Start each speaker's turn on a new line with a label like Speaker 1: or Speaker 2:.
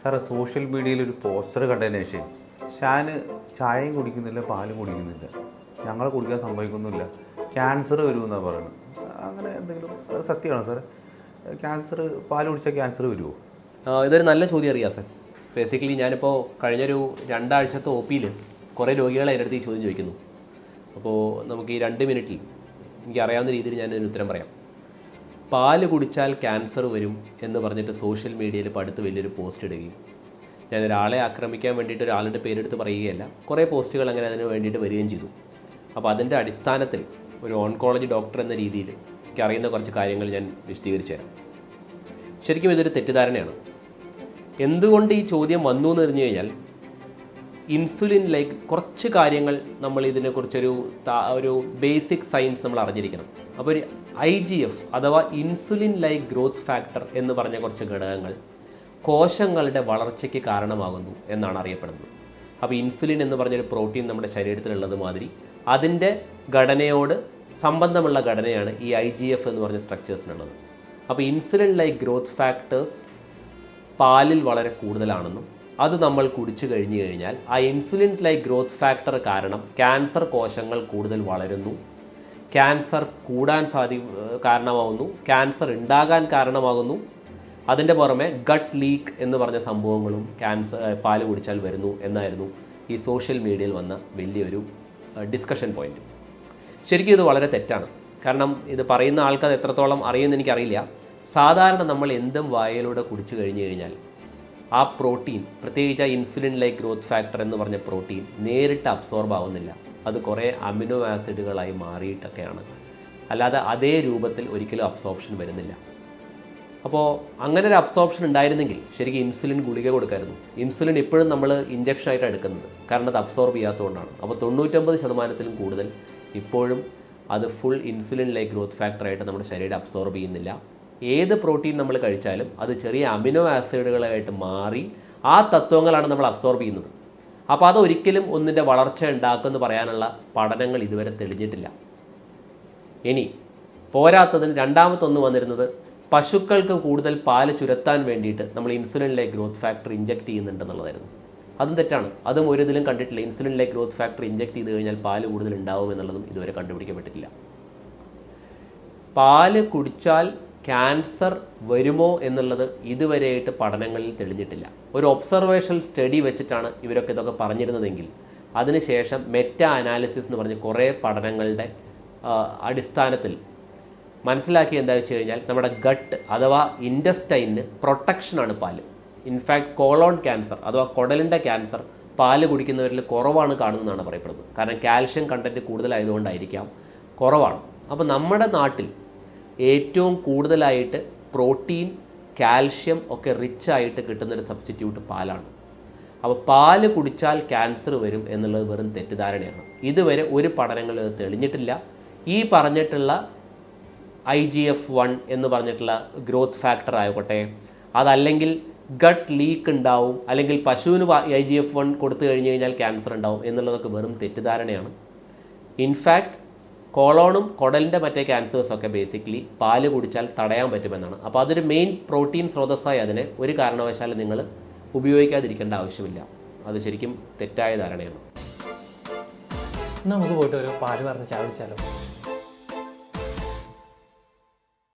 Speaker 1: സാറേ, സോഷ്യൽ മീഡിയയിൽ ഒരു പോസ്റ്റർ കണ്ടതിന് ശേഷം ഷാന് ചായയും കുടിക്കുന്നില്ല, പാലും കുടിക്കുന്നില്ല, ഞങ്ങളെ കുടിക്കാൻ സമ്മതിക്കുന്നില്ല, ക്യാൻസർ വരുമെന്നാണ് പറയുന്നത്. അങ്ങനെ എന്തെങ്കിലും സത്യമാണോ സാറേ? ക്യാൻസർ, പാൽ കുടിച്ചാൽ ക്യാൻസർ വരുമോ?
Speaker 2: ഇതൊരു നല്ല ചോദ്യം അറിയാം സാർ. ബേസിക്കലി ഞാനിപ്പോൾ കഴിഞ്ഞൊരു 2 ആഴ്ചത്തെ OP-യിൽ കുറേ രോഗികളെ എൻ്റെ അടുത്ത് ഈ ചോദ്യം ചോദിക്കുന്നു. അപ്പോൾ നമുക്ക് ഈ 2 മിനിറ്റിൽ എനിക്കറിയാവുന്ന രീതിയിൽ ഞാനൊരു ഉത്തരം പറയാം. പാല് കുടിച്ചാൽ ക്യാൻസർ വരും എന്ന് പറഞ്ഞിട്ട് സോഷ്യൽ മീഡിയയിൽ ഇപ്പോൾ അടുത്ത് വലിയൊരു പോസ്റ്റ് ഇടുകയും, ഞാനൊരാളെ ആക്രമിക്കാൻ വേണ്ടിയിട്ട് ഒരാളുടെ പേരെടുത്ത് പറയുകയല്ല, കുറേ പോസ്റ്റുകൾ അങ്ങനെ അതിന് വേണ്ടിയിട്ട് വരികയും ചെയ്തു. അപ്പോൾ അതിൻ്റെ അടിസ്ഥാനത്തിൽ ഒരു ഓൺകോളജി ഡോക്ടർ എന്ന രീതിയിൽ എനിക്കറിയുന്ന കുറച്ച് കാര്യങ്ങൾ ഞാൻ വിശദീകരിച്ചു തരാം. ശരിക്കും ഇതൊരു തെറ്റിദ്ധാരണയാണ്. എന്തുകൊണ്ട് ഈ ചോദ്യം വന്നു എന്ന് പറഞ്ഞു കഴിഞ്ഞാൽ, ഇൻസുലിൻ ലൈക്ക് കുറച്ച് കാര്യങ്ങൾ നമ്മൾ ഇതിനെക്കുറിച്ചൊരു ബേസിക് സയൻസ് നമ്മൾ അറിഞ്ഞിരിക്കണം. അപ്പോൾ ഒരു IGF അഥവാ ഇൻസുലിൻ ലൈക്ക് ഗ്രോത്ത് ഫാക്ടർ എന്ന് പറഞ്ഞ കുറച്ച് ഘടകങ്ങൾ കോശങ്ങളുടെ വളർച്ചയ്ക്ക് കാരണമാകുന്നു എന്നാണ് അറിയപ്പെടുന്നത്. അപ്പോൾ ഇൻസുലിൻ എന്ന് പറഞ്ഞൊരു പ്രോട്ടീൻ നമ്മുടെ ശരീരത്തിലുള്ളത് മാതിരി അതിൻ്റെ ഘടനയോട് സംബന്ധമുള്ള ഘടനയാണ് ഈ IGF എന്ന് പറഞ്ഞ സ്ട്രക്ചേഴ്സിനുള്ളത്. അപ്പോൾ ഇൻസുലിൻ ലൈക്ക് ഗ്രോത്ത് ഫാക്ടേഴ്സ് പാലിൽ വളരെ കൂടുതലാണെന്നും അത് നമ്മൾ കുടിച്ചു കഴിഞ്ഞു കഴിഞ്ഞാൽ ആ ഇൻസുലിൻ ലൈക്ക് ഗ്രോത്ത് ഫാക്ടർ കാരണം ക്യാൻസർ കോശങ്ങൾ കൂടുതൽ വളരുന്നു, ക്യാൻസർ കൂടാൻ കാരണമാകുന്നു, ക്യാൻസർ ഉണ്ടാകാൻ കാരണമാകുന്നു. അതിൻ്റെ പുറമെ ഗട്ട് ലീക്ക് എന്ന് പറഞ്ഞ സംഭവങ്ങളും പാല് കുടിച്ചാൽ വരുന്നു എന്നായിരുന്നു ഈ സോഷ്യൽ മീഡിയയിൽ വന്ന വലിയൊരു ഡിസ്കഷൻ പോയിന്റ്. ശരിക്കും ഇത് വളരെ തെറ്റാണ്. കാരണം ഇത് പറയുന്ന ആൾക്കത് എത്രത്തോളം അറിയുമെന്ന് എനിക്കറിയില്ല. സാധാരണ നമ്മൾ എന്തും വായയിലൂടെ കുടിച്ചു കഴിഞ്ഞു കഴിഞ്ഞാൽ ആ പ്രോട്ടീൻ, പ്രത്യേകിച്ച് ആ ഇൻസുലിൻ ലൈക്ക് ഗ്രോത്ത് ഫാക്ടർ എന്ന് പറഞ്ഞ പ്രോട്ടീൻ നേരിട്ട് അബ്സോർബ് ആവുന്നില്ല. അത് കുറേ അമിനോ ആസിഡുകളായി മാറിയിട്ടൊക്കെയാണ്, അല്ലാതെ അതേ രൂപത്തിൽ ഒരിക്കലും അബ്സോർപ്ഷൻ വരുന്നില്ല. അപ്പോൾ അങ്ങനെ ഒരു അബ്സോർപ്ഷൻ ഉണ്ടായിരുന്നെങ്കിൽ ശരിക്കും ഇൻസുലിൻ ഗുളിക കൊടുക്കായിരുന്നു. ഇൻസുലിൻ ഇപ്പോഴും നമ്മൾ ഇഞ്ചക്ഷനായിട്ടാണ് എടുക്കുന്നത്, കാരണം അത് അബ്സോർബ് ചെയ്യാത്തതുകൊണ്ടാണ്. അപ്പോൾ 99% കൂടുതൽ ഇപ്പോഴും അത് ഫുൾ ഇൻസുലിൻ ലൈക്ക് ഗ്രോത്ത് ഫാക്ടറായിട്ട് നമ്മുടെ ശരീരം അബ്സോർബ് ചെയ്യുന്നില്ല. ഏത് പ്രോട്ടീൻ നമ്മൾ കഴിച്ചാലും അത് ചെറിയ അമിനോ ആസിഡുകളായിട്ട് മാറി ആ തത്വങ്ങളാണ് നമ്മൾ അബ്സോർബ് ചെയ്യുന്നത്. അപ്പോൾ അതൊരിക്കലും ഒന്നിൻ്റെ വളർച്ച ഉണ്ടാക്കുമെന്ന് പറയാനുള്ള പഠനങ്ങൾ ഇതുവരെ തെളിഞ്ഞിട്ടില്ല. ഇനി പോരാത്തതിന് രണ്ടാമത്തൊന്ന് വന്നിരുന്നത്, പശുക്കൾക്ക് കൂടുതൽ പാല് ചുരത്താൻ വേണ്ടിയിട്ട് നമ്മൾ insulin like growth factor inject ചെയ്യുന്നുണ്ടെന്നുള്ളതായിരുന്നു. അതും തെറ്റാണ്. അതും ഒരു ഇതിലും കണ്ടിട്ടില്ല. Insulin like growth factor inject ചെയ്ത് കഴിഞ്ഞാൽ പാല് കൂടുതൽ ഉണ്ടാവും എന്നുള്ളതും ഇതുവരെ കണ്ടുപിടിക്കപ്പെട്ടിട്ടില്ല. പാല് കുടിച്ചാൽ ക്യാൻസർ വരുമോ എന്നുള്ളത് ഇതുവരെയായിട്ട് പഠനങ്ങളിൽ തെളിഞ്ഞിട്ടില്ല. ഒരു ഒബ്സർവേഷണൽ സ്റ്റഡി വെച്ചിട്ടാണ് ഇവരൊക്കെ ഇതൊക്കെ പറഞ്ഞിരുന്നതെങ്കിൽ അതിനുശേഷം മെറ്റാ അനാലിസിസ് എന്ന് പറഞ്ഞ് കുറേ പഠനങ്ങളുടെ അടിസ്ഥാനത്തിൽ മനസ്സിലാക്കി എന്താ വെച്ച് കഴിഞ്ഞാൽ, നമ്മുടെ ഗട്ട് അഥവാ ഇൻറ്റസ്റ്റൈനിന് പ്രൊട്ടക്ഷനാണ് പാല്. ഇൻഫാക്ട് കോളോൺ ക്യാൻസർ അഥവാ കുടലിൻ്റെ ക്യാൻസർ പാല് കുടിക്കുന്നവരിൽ കുറവാണ് കാണുന്നതെന്നാണ് പറയപ്പെടുന്നത്. കാരണം കാൽഷ്യം കണ്ടൻറ്റ് കൂടുതലായതുകൊണ്ടായിരിക്കാം കുറവാണ്. അപ്പോൾ നമ്മുടെ നാട്ടിൽ ഏറ്റവും കൂടുതലായിട്ട് പ്രോട്ടീൻ, കാൽഷ്യം ഒക്കെ റിച്ച് ആയിട്ട് കിട്ടുന്നൊരു സബ്സ്റ്റിറ്റ്യൂട്ട് പാലാണ്. അപ്പോൾ പാല് കുടിച്ചാൽ ക്യാൻസർ വരും എന്നുള്ളത് വെറും തെറ്റിദ്ധാരണയാണ്. ഇതുവരെ ഒരു പഠനങ്ങളിൽ തെളിഞ്ഞിട്ടില്ല. ഈ പറഞ്ഞിട്ടുള്ള IGF-1 എന്ന് പറഞ്ഞിട്ടുള്ള ഗ്രോത്ത് ഫാക്ടർ ആയിക്കോട്ടെ, അതല്ലെങ്കിൽ ഗട്ട് ലീക്ക് ഉണ്ടാവും, അല്ലെങ്കിൽ പശുവിന് IGF-1 കൊടുത്തു കഴിഞ്ഞ് കഴിഞ്ഞാൽ ക്യാൻസർ ഉണ്ടാവും എന്നുള്ളതൊക്കെ വെറും തെറ്റിദ്ധാരണയാണ്. ഇൻഫാക്ട് കോളോണും കുടലിൻ്റെ മറ്റേ ക്യാൻസേഴ്സൊക്കെ ബേസിക്കലി പാല് കുടിച്ചാൽ തടയാൻ പറ്റുമെന്നാണ്. അപ്പോൾ അതൊരു മെയിൻ പ്രോട്ടീൻ സ്രോതസ്സായി അതിനെ ഒരു കാരണവശാലും നിങ്ങൾ ഉപയോഗിക്കാതിരിക്കേണ്ട ആവശ്യമില്ല. അത് ശരിക്കും തെറ്റായ ധാരണയാണ്.
Speaker 3: നമുക്ക് പോയിട്ട് ഒരു പാല് പറഞ്ഞ് ചായ കുടിച്ചാലോ?